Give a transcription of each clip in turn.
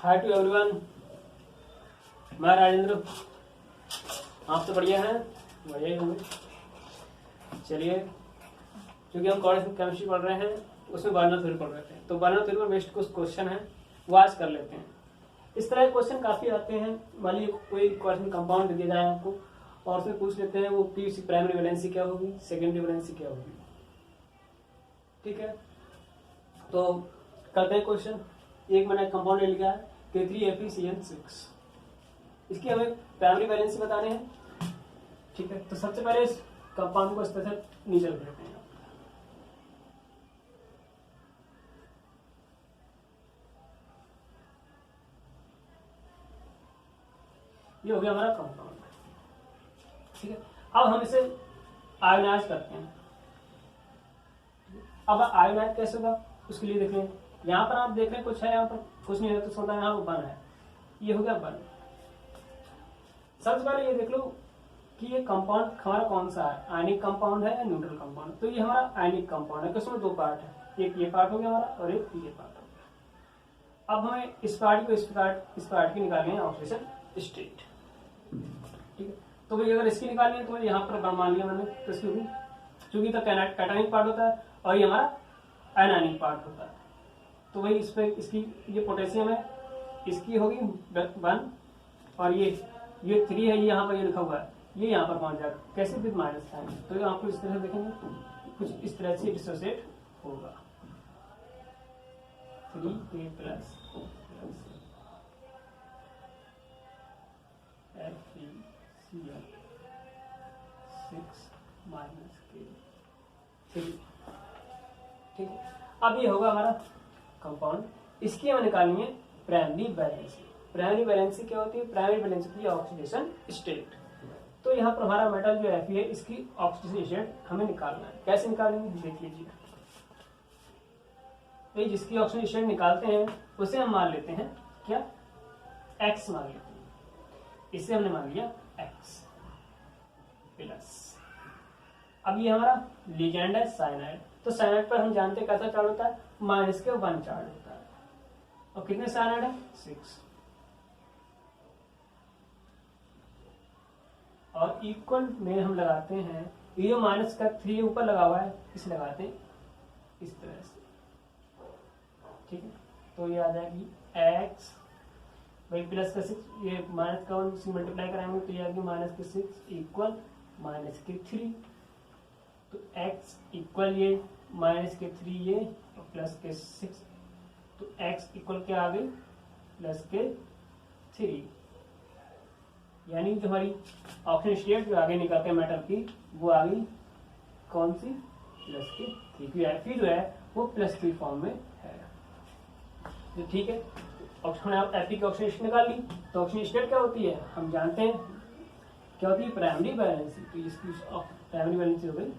Hi to everyone, मैं राजेंद्र। आप तो बढ़िया हैं, बढ़िया ही होंगे। चलिए, क्योंकि हम कॉलेज में केमिस्ट्री पढ़ रहे हैं, उसमें बार्नर थ्योरी पढ़ रहे थे, तो बार्नर थ्योरी पर बेस्ड कुछ क्वेश्चन है वो आज कर लेते हैं। इस तरह के क्वेश्चन काफ़ी आते हैं। मान लीजिए कोई क्वेश्चन कंपाउंड दे दिया जाए आपको और उसमें पूछ लेते हैं वो पीयूसी प्राइमरी वैलेंसी क्या होगी, सेकेंडरी वैलेंसी क्या होगी। ठीक है, तो करते हैं क्वेश्चन। एक मैंने कंपाउंड ले लिया है K3FeCN6, इसकी हमें प्राइमरी वैलेंसी बताने हैं। ठीक है, तो सबसे पहले इस कंपाउंड को इस तरह से नीचे रख लेते हैं। ये हो गया हमारा कंपाउंड। ठीक है, अब हम इसे आयोनाइज करते हैं। अब आयोनाइज कैसे होगा उसके लिए देख लें। यहाँ पर आप देख रहे हैं कुछ है, यहाँ पर कुछ नहीं है, तो सोता यहाँ पर वन है। ये हो गया वन। सबसे पहले ये देख लो कि ये कंपाउंड हमारा कौन सा है, आयनिक कंपाउंड है या न्यूट्रल कंपाउंड। तो ये हमारा आयनिक कंपाउंड है, उसमें दो पार्ट है, एक ये पार्ट हो गया हमारा और एक ये पार्ट हो गया। अब हमें इस पार्ट को इस पार्ट की निकालनी है ऑक्सीजन स्टेट। ठीक है, तो भाई अगर इसकी निकालनी है तो यहाँ पर मान लिया मैंने, तो इसकी होगी, चूंकि तो कैटायनिक पार्ट होता है और ये हमारा आयनानिक पार्ट होता है। तो वही इस पे इसकी ये पोटेशियम है, इसकी होगी 1 और ये 3 है, ये यहाँ पर ये लिखा हुआ है, ये यहाँ पर पहुंच जाएगा कैसे, विद माइनस साइन। तो ये आपको इस तरह से देखेंगे, कुछ इस तरह से डिसोसिएट होगा। 3A plus FeCl 6 minus K3। ठीक है, अब ये होगा हमारा कंपाउंड। इसकी हमें निकालनी है प्राइमरी वैलेंसी। प्राइमरी वैलेंसी क्या होती है? प्राइमरी वैलेंसी होती है ऑक्सीडेशन स्टेट। तो यहाँ पर हमारा मेटल जो Fe है, इसकी ऑक्सीडेशन स्टेट हमें निकालना है। कैसे निकालेंगे देख लीजिए। तो जिसकी ऑक्सीडेशन स्टेट निकालते हैं उसे हम मान लेते हैं क्या, X मान लेते हैं। इसे हमने मान लिया X प्लस। अब ये हमारा लिगेंड है साइनाइड। तो साइनाइड पर हम जानते हैं कैसा चार्ज होता है, -1 चार्ज होता है। और कितने साइनाइड है? 6। और इक्वल में हम लगाते हैं, ये जो -3 ऊपर लगा हुआ है इसे लगाते हैं इस तरह से। ठीक है, तो ये आ जाएगी x भाई प्लस का 6, ये माइनस का 1 से मल्टीप्लाई कराएंगे तो ये आएगी -6 इक्वल -3। तो x इक्वल ये -3 ये और +6, तो x इक्वल क्या आ गई, +3। यानी जो हमारी ऑक्सीजन स्टेट जो आगे निकलते हैं मेटल की, वो आ गई कौन सी, +3। Fe जो है वो +3 फॉर्म में है। तो ठीक है, ऑक्सीजन आप Fe की ऑक्सीजन स्टेट निकाल ली। तो ऑक्सीजन स्टेट क्या होती है हम जानते हैं, क्या होती है, प्राइमरी वैलेंसी। तो इसकी प्राइमरी वैलेंसी हो गई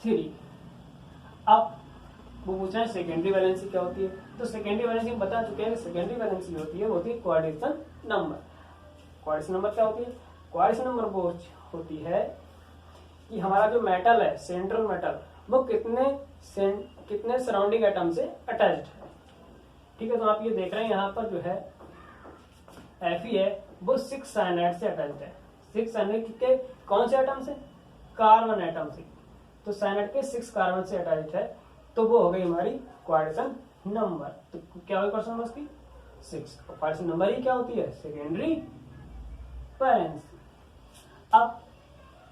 3। अब वो पूछा है सेकेंडरी वैलेंसी क्या होती है। तो सेकेंडरी वैलेंसी हम बता चुके हैं, सेकेंडरी वैलेंसी होती है कोऑर्डिनेशन नंबर। कोऑर्डिनेशन नंबर क्या होती है? कोऑर्डिनेशन नंबर वो होती है कि हमारा जो मेटल है, सेंट्रल मेटल, वो कितने सराउंडिंग एटम से अटैच्ड है। ठीक है, तो आप ये देख रहे हैं यहाँ पर जो है Fe है वो 6 साइनाइड से अटैच्ड है। 6 साइनाइड के कौन से एटम से? कार्बन एटम से। तो साइनाइड के 6 कार्बन से अटैच्ड है, तो वो हो गई हमारी कोऑर्डिनेशन नंबर। तो क्या होगी कोऑर्डिनेशन नंबर की? 6। और कोऑर्डिनेशन नंबर ही क्या होती है? Secondary valency. अब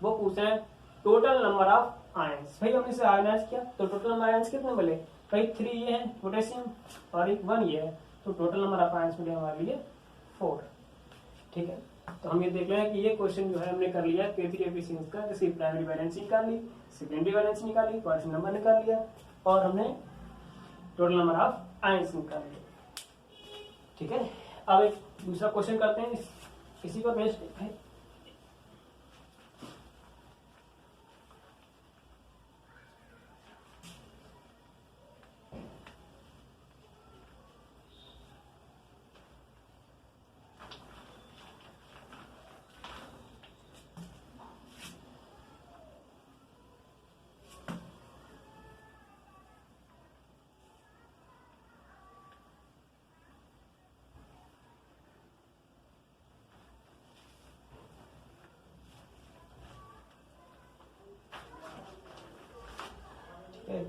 वो पूछे हैं टोटल नंबर ऑफ आयंस। भाई हमने इसे आयनाइज किया तो टोटल नंबर आयंस कितने मिले? भाई 3 ये है पोटेशियम और 1 ये है, तो टोटल नंबर ऑफ आयंस मिले हमारे लिए 4। ठीक है, तो हम ये देख रहे हैं कि ये क्वेश्चन जो है हमने कर लिया K3FeCN का, जिसकी प्राइमरी वैलेंसी निकाल ली, सेकेंडरी वैलेंसी निकाल ली, कोऑर्डिनेशन नंबर निकाल लिया और हमने टोटल नंबर ऑफ आयंस निकाल लिया। ठीक है, अब एक दूसरा क्वेश्चन करते हैं इसी पर बेस्ड है।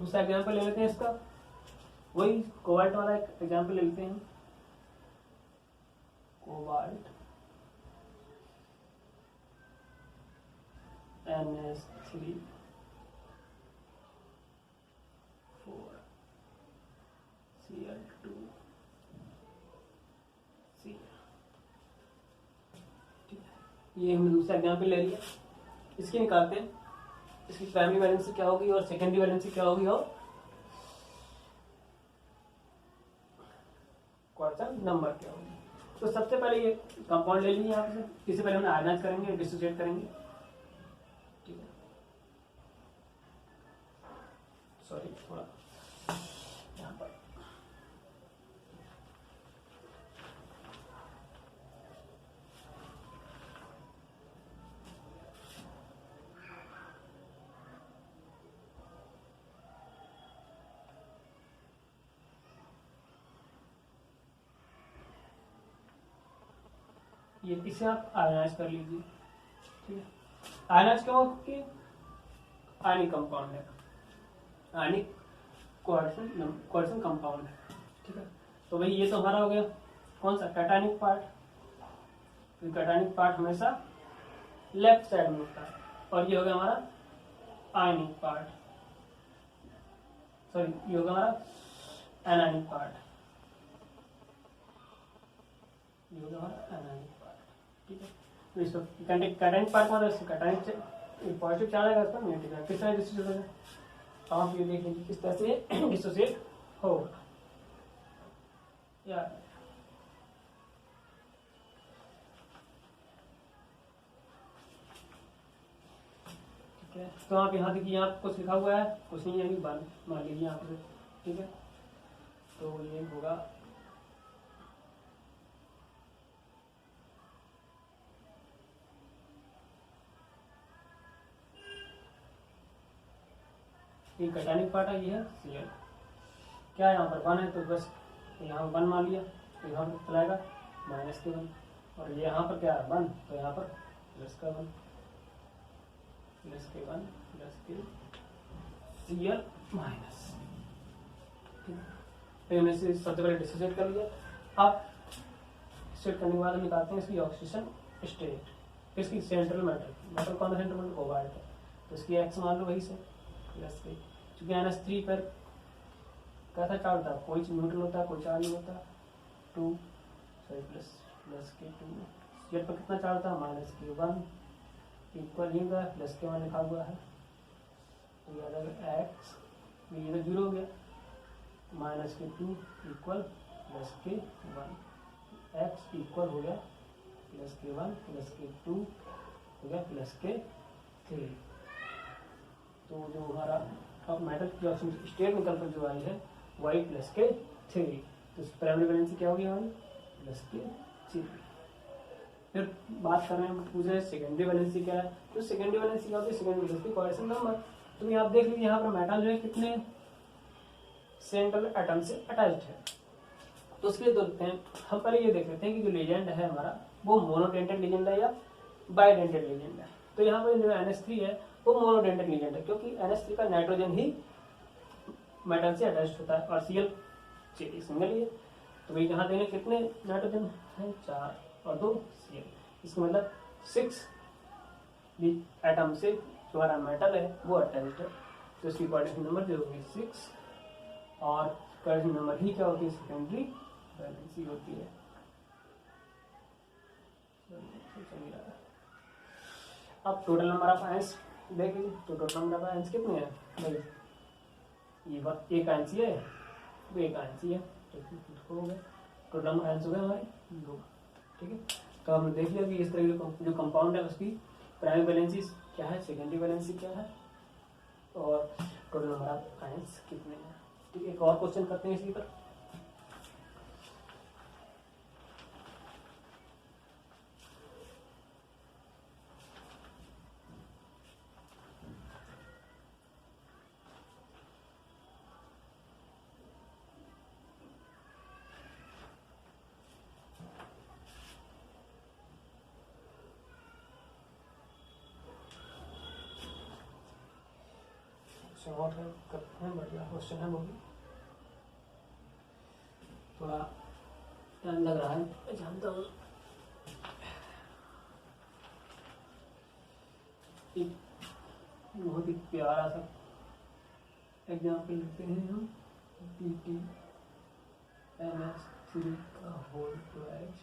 दूसरा एग्जाम्पल ले लेते हैं इसका, वही कोबाल्ट वाला एक एग्जाम्पल ले लेते हैं। Cobalt NS3 4 Cl2 C। ये हमने दूसरा एग्जाम्पल ले लिया, इसकी निकालते हैं। इसकी प्राइमरी वैलेंसी क्या होगी और सेकेंडरी वैलेंसी क्या होगी और क्वार्टर नंबर क्या होगी। तो सबसे पहले ये कंपाउंड ले लीजिए यहाँ से, इससे पहले हम आयनाइज करेंगे, डिसोसिएट करेंगे। ठीक है, सॉरी थोड़ा यहाँ पर ये इसे आप आयनाइज कर लीजिए। ठीक है, आयनाइज क्या होगा कि आयनिक कंपाउंड है, आयनिक कोएडिशन कंपाउंड है। ठीक है, तो भाई ये तो हमारा हो गया कौन सा कैटायनिक पार्ट। तो कैटायनिक पार्ट हमेशा लेफ्ट साइड में होता है, और ये हो गया हमारा आयनिक पार्ट, सॉरी ये होगा हमारा एनायनिक पार्ट, ये होगा हमारा एनायनिक पार्ट। ठीक है, तो इसको कैटायनिक पार्ट मतलब कैटायनिक पॉजिटिव चार्ज आएगा, इसका नेगेटिव है। किस तरह डिसोसिएट होगा आप ये देख लीजिए किस तरह से डिसोसिएट होगा या ठीक है। तो आप यहाँ देखिए, यहाँ कुछ लिखा हुआ है, कुछ नहीं है, मान लीजिए यहाँ पे। ठीक है, तो ये होगा ये कैटायनिक पार्ट है, ये है Cl। क्या है यहाँ पर 1 है, तो बस यहाँ 1 मान लिया, तो यहाँ पर चलाएगा -1, और ये यहाँ पर क्या है 1, तो यहाँ पर +1 +1 Cl माइनस। तो हमने इसे सबसे पहले डिसोसिएट कर लिया। अब डिसोसिएट करने के बाद हम निकालते हैं इसकी ऑक्सीडेशन स्टेट। इसकी सेंट्रल मेटल कौन सा सेंट्रल मेटल कोबाल्ट है, तो इसकी एक्स मान लो वही से प्लस के, क्योंकि NH3 पर कैसा चार्ज होता है, कोई न्यूट्रल होता है, कोई चार्ज नहीं होता। 2 सॉरी प्लस के 2 Cl पर कितना चार्ज था -1 इक्वल ही का +1 लिखा हुआ है, तो ये आ जाएगा एक्स, ये तो 0 हो गया, -2 इक्वल +1 एक्स इक्वल हो गया +1 +2 हो गया +3। तो जो हमारा अब मेटल की ऑक्सीजन स्टेट निकल कर जो आई है वही +3। तो प्राइमरी वैलेंसी क्या होगी हमारी +3। फिर बात कर रहे हैं, पूछे सेकेंडरी वैलेंसी क्या है, तो सेकेंडरी वैलेंसी क्या होती है, सेकेंडरी वैलेंसी कोएडिशन नंबर। तो ये आप देख लीजिए यहाँ पर मेटल जो है कितने सेंट्रल एटम से अटैच्ड है। तो उसके लिए देखते हैं, हम पहले ये देख लेते हैं कि जो लेजेंड है हमारा वो मोनोडेंटेड लेजेंड है या बाइडेंटेड लेजेंड है। तो यहाँ पर जो NH3 है वो मोनोडेंटेड लेजेंड है, क्योंकि NH3 का नाइट्रोजन ही मेटल से अटैच्ड होता है और Cl सिंगल ही है। तो भाई यहाँ देने कितने नाइट्रोजन है, 4 और 2 Cl, इसका मतलब 6 एटम से जो हमारा मेटल है वो अटैच्ड है। तो इसकी कोऑर्डिनेशन नंबर जो होगी 6, और कोऑर्डिनेशन नंबर ही क्या होती है, सेकेंडरी वैलेंसी होती है। अब टोटल नंबर ऑफ आयंस देखिए, तो टोटल नंबर ऑफ आयंस कितने हैं भाई, ये एक आयंस है, वो एक आयंस है, तो हो गया टोटल नंबर आयंस हो गए हमारे 2। ठीक है, तो हमने देख लिया कि इस तरह की जो कंपाउंड है उसकी प्राइमरी वैलेंसी क्या है, सेकेंडरी वैलेंसी क्या है, और टोटल नंबर ऑफ आयंस कितने हैं। ठीक है, एक और क्वेश्चन करते हैं इसी पर। शॉर्ट है करते हैं, बढ़िया क्वेश्चन है वो भी। थोड़ा टाइम लग रहा है, मैं जानता हूँ। एक बहुत ही प्यारा सा एग्जाम्पल लेते हैं हम, PT NH3 का होल टू एच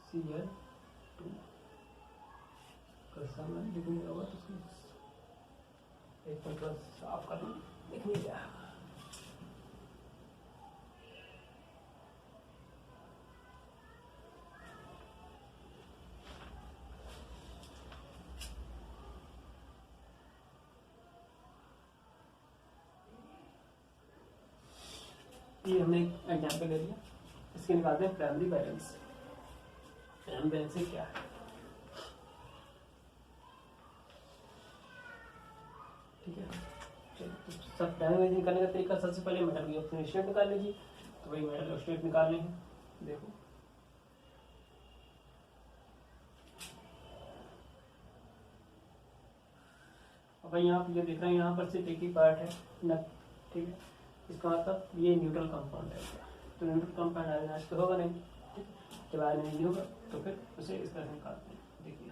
Cl2 का समय लिखने होगा, तो एक मिनट साफ कर लिख लिया। ये हमने एक एग्जाम्पल ले लिया, इसके निकालते हैं प्राइमरी बैलेंस। प्राइमरी बैलेंस क्या है? ठीक है, चलिए सब प्राइमरी बैलेंस निकालने का तरीका, सबसे पहले मेटल की ऑक्सीजन स्टेट निकाल लीजिए। तो वही मेटल स्टेट निकालने हैं, देखो अब यहाँ पे जो दिख रहा है, यहाँ पर सिर्फ एक ही पार्ट है न, ठीक है। इसका मतलब ये न्यूट्रल कंपाउंड है, तो न्यूट्रल कंपाउंड आयनाइज तो होगा नहीं, ठीक है। जब आयनाइज नहीं होगा तो फिर उसे इस तरह से निकालते हैं। देखिए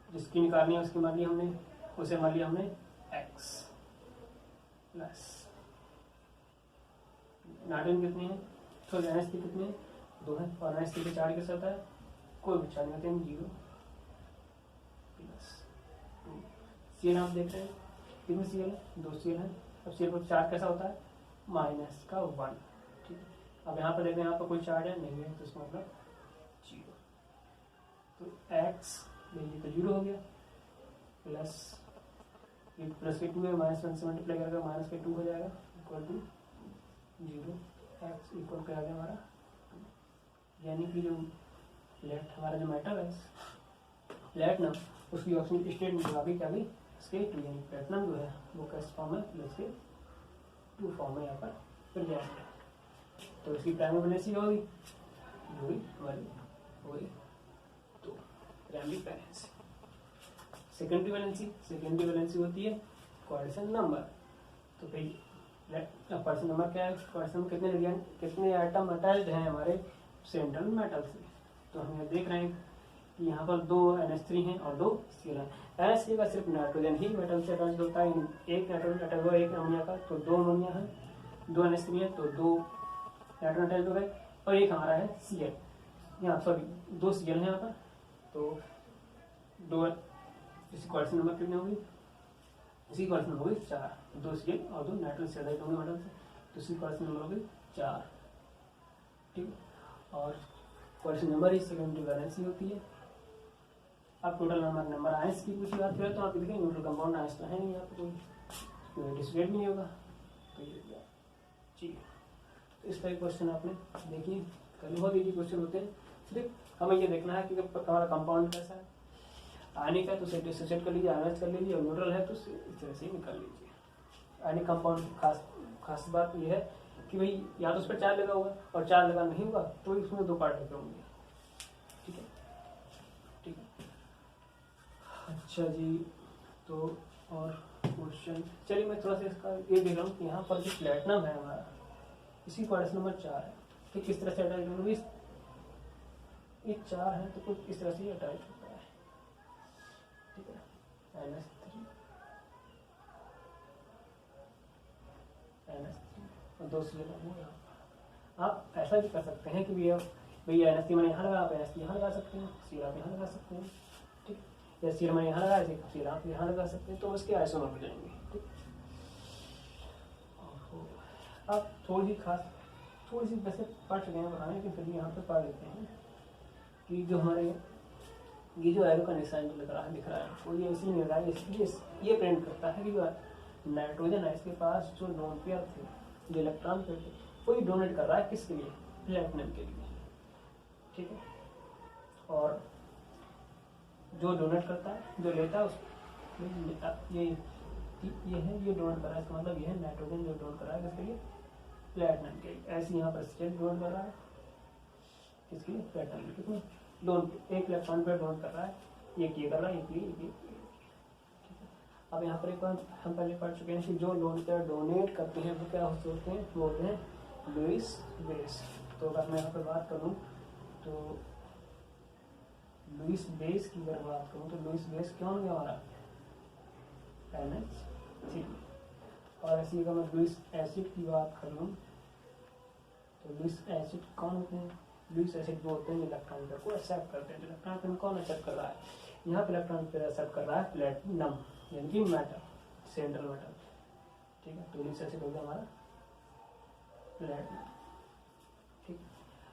जिसकी निकालनी है उसकी मान लिया हमने, उसे मान लिया हमने x प्लस नाइट्रोजन कितनी है, तो एनएच3 कितनी है, 2 है, और एनएच3 के चार्ज के साथ है कोई भी चार्ज नहीं, 0 प्लस 2। Cl आप देख रहे हैं कितने Cl है, 2 Cl है। अब Cl पर चार्ज कैसा होता है, -1, ठीक है। अब यहाँ पर देख रहे हैं, यहाँ पर कोई चार्ज है नहीं है, तो इसका मतलब 0। तो x लेंगे तो 0 हो गया, प्लस प्लस के 2 है, -1 से मल्टीप्लाई करेगा, माइनस के 2 हो जाएगा, इक्वल टू 0। x इक्वल क्या आ गया हमारा 2। यानी कि जो लेफ्ट हमारा जो मेटल है प्लेटिनम, उसकी ऑक्सीजन स्टेट में आ गई क्या गई, इसके 2, यानी प्लेटिनम जो है वो कैसे फॉर्म है, प्लस के 2 फॉर्म है यहाँ पर प्रेजेंट है। तो इसकी प्राइमरी वैलेंसी होगी हमारी होगी 2 प्राइमरी वैलेंसी। सेकेंडरी वैलेंसी होती है कोऑर्डिनेशन नंबर। तो भाई कोऑर्डिनेशन नंबर क्या है, कोऑर्डिनेशन में कितने आइटम अटैच्ड हैं हमारे सेंट्रल मेटल से। तो हम ये देख रहे हैं कि यहाँ पर 2 NH3 हैं और 2 Cl हैं। NH3 का सिर्फ नाइट्रोजन ही मेटल से अटैच होता है, एक नाइट्रोजन अटैच हुआ एक अमोनिया का, तो 2 अमोनिया है, 2 NH3 है, तो 2 नाइट्रोजन अटैच हो गए, और एक हमारा है Cl, यहाँ सॉरी 2 Cl है यहाँ पर, तो 2 इसकी कोऑर्डिनेशन नंबर कितनी होगी, इसकी कोऑर्डिनेशन नंबर होगी 4, 2 Cl और 2 नाइट्रोजन से अटैच होंगे मेटल से, तो इसकी कोऑर्डिनेशन नंबर होगी 4, ठीक है। और कोऑर्डिनेशन नंबर ही सेकेंडरी वैलेंसी होती है। अब टोटल नंबर आयंस की पूछी बात करें तो आप देखेंगे न्यूट्रल कंपाउंड आयंस तो है नहीं, यहाँ पे कोई डिस्ट्रीब्यूट भी नहीं होगा, तो ये जी। तो इस तरह के क्वेश्चन आपने देखिए कल बहुत इजी क्वेश्चन होते हैं। सिर्फ हमें ये देखना है कि हमारा कंपाउंड कैसा है, आयनिक है तो उसे डिसोसिएट कर लीजिए, आयनाइज कर लीजिए, और न्यूट्रल है तो इस तरह से ही निकाल लीजिए। आयनिक कंपाउंड खास बात यह है कि भाई या तो उस पर चार्ज लगा होगा, और चार्ज लगा नहीं होगा तो उसमें 2 पार्ट लगे होंगे, ठीक है ठीक है। अच्छा जी, तो और क्वेश्चन चलिए मैं थोड़ा सा इसका ये देख रहा हूँ कि यहाँ पर जो प्लेटिनम है हमारा, इसी कोऑर्डिनेशन नंबर 4 है, तो किस तरह से अटैच होंगे, ये 4 है तो कुछ इस तरह से अटैच होता है, ठीक है। NH3 और 2 Cl होगा। आप ऐसा भी कर सकते हैं कि भैया NH3 मैंने यहाँ लगा, आप NH3 यहाँ लगा सकते हैं, Cl आप यहाँ लगा सकते हैं, ठीक। या Cl मैंने यहाँ लगाया, Cl आप यहाँ लगा सकते हैं, तो उसके आइसोमर हो जाएंगे, ठीक। आप थोड़ी सी वैसे पढ़ चुके हैं बताने, लेकिन फिर भी यहाँ पे पढ़ लेते हैं कि जो हमारे ये जो एरो का निशान जो दिख रहा है वो ये इसलिए मिल रहा है, इसलिए ये प्रिंट करता है कि जो नाइट्रोजन है इसके पास जो लोन पेयर थे, जो इलेक्ट्रॉन पेयर थे, वही डोनेट कर रहा है किसके लिए, प्लेटिनम के लिए, ठीक है। और जो डोनेट करता है, जो लेता है उस ये है, ये डोनेट कर रहा है, इसका मतलब ये है नाइट्रोजन जो डोनेट कर रहा है किसके लिए, प्लेटिनम के लिए। ऐसे यहाँ पर स्टेट डोनेट कर रहा है किसके लिए, प्लेटिनम, कितने एक इलेक्ट्रॉन पेयर डोनेट कर रहा है, एक ये कर रहा है, एक ये, ठीक है। अब यहाँ पर एक बार हम पहले पढ़ चुके हैं कि जो डोनेट करते हैं वो क्या होते हैं, बोलते हैं लुईस बेस। तो अगर मैं यहाँ पर बात करूँ तो लुईस बेस की अगर बात करूँ तो लुईस बेस क्यों नहीं हमारा NH3। और ऐसी अगर मैं लुईस एसिड की बात कर लूँ तो लुईस एसिड कौन होते हैं, लुईस एसिड वो होते हैं इलेक्ट्रॉन पेयर को एक्सेप्ट करते हैं। तो इलेक्ट्रॉन पेयर कौन एक्सेप्ट कर रहा है, यहाँ पर इलेक्ट्रॉन पेयर एक्सेप्ट कर रहा है प्लेटिनम यानी कि मेटल, सेंट्रल मेटल, ठीक है। तो लुईस एसिड हो गया हमारा प्लेटिनम, ठीक।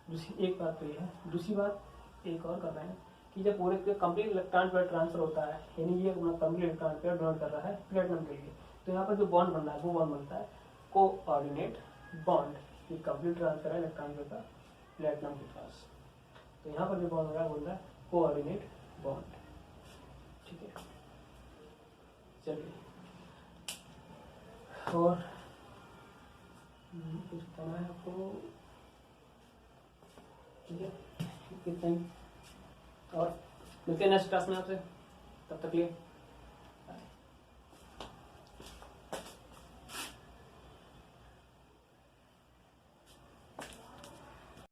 दूसरी एक बात तो ये है, दूसरी बात एक और कर रहे हैं कि जब पूरे कंप्लीट इलेक्ट्रॉन पेयर ट्रांसफर होता है, यानी ये कंप्लीट इलेक्ट्रॉन पेयर डोनेट कर रहा है प्लेटिनम के लिए, तो यहाँ पर जो बॉन्ड बन रहा है वो बॉन्ड बनता है कोऑर्डिनेट बॉन्ड। ये कंप्लीट ट्रांसफर है इलेक्ट्रॉन पेयर का प्लेटिनम के पास, तो यहाँ पर जो बॉन्ड हो रहा है बोल रहा है कोऑर्डिनेट बॉन्ड, ठीक है। चलिए और कुछ करना है आपको, ठीक है, कितना ही और मिलते हैं नेक्स्ट क्लास में आपसे, तब तक लिए